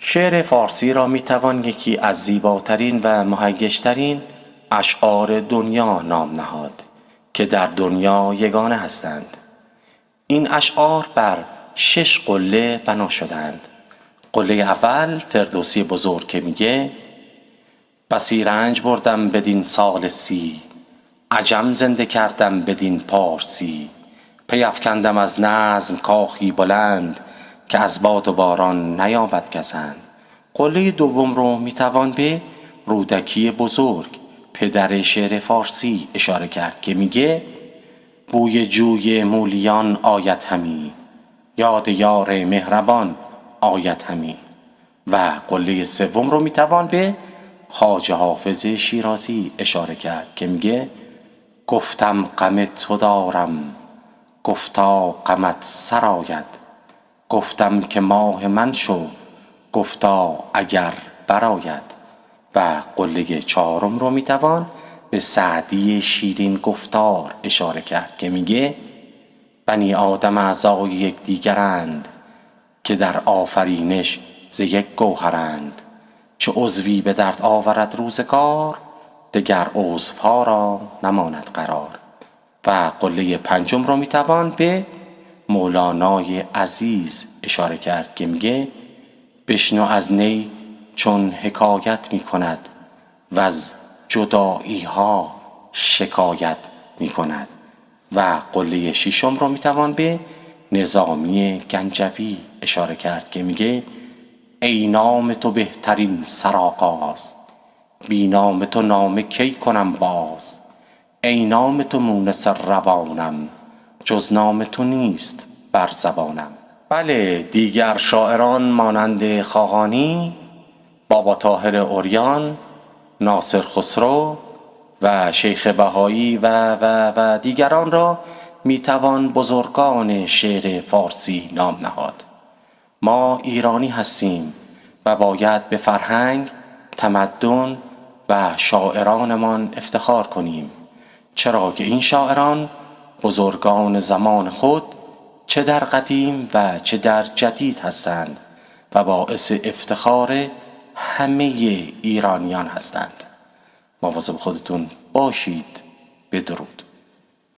شعر فارسی را میتوان یکی از زیباترین و مهیجترین اشعار دنیا نام نهاد که در دنیا یگانه هستند. این اشعار بر 6 قله بنا شدند. قله اول فردوسی بزرگ که میگه: بسی رنج بردم بدین سال 30، عجم زنده کردم بدین پارسی. پی افکندم از نظم کاخی بلند، که از باد و باران نیابد گزند. قله دوم رو میتوان به رودکی بزرگ پدر شعر فارسی اشاره کرد که میگه: بوی جوی مولیان آید همی، یاد یار مهربان آید همی. و قله سوم رو میتوان به خواجه حافظ شیرازی اشاره کرد که میگه: گفتم غم تو دارم، گفتا غمت سرآید. گفتم که ماه من شو، گفتا اگر برآید. و قله چهارم رو میتوان به سعدی شیرین گفتار اشاره کرد که میگه: بنی آدم اعضای یکدیگرند، که در آفرینش ز یک گوهرند. چه عضوی به درد آورد روزگار، دگر عضوها را نماند قرار. و قله پنجم رو میتوان به مولانای عزیز اشاره کرد که میگه: بشنو از نی چون حکایت میکند، وز جدایی ها شکایت میکند. و قله ششم رو میتوان به نظامی گنجوی اشاره کرد که میگه: ای نام تو بهترین سرآغاز، بی نام تو نامه کی کنم باز. ای نام تو مونس روانم، جز نام تو نیست بر زبانم. بله، دیگر شاعران مانند خاقانی، بابا طاهر عریان، ناصر خسرو و شیخ بهایی و دیگران را میتوان بزرگان شعر فارسی نام نهاد. ما ایرانی هستیم و باید به فرهنگ، تمدن و شاعرانمان افتخار کنیم، چرا که این شاعران بزرگان زمان خود چه در قدیم و چه در جدید هستند و باعث افتخار همه ایرانیان هستند. مواظب خودتون باشید. بدرود.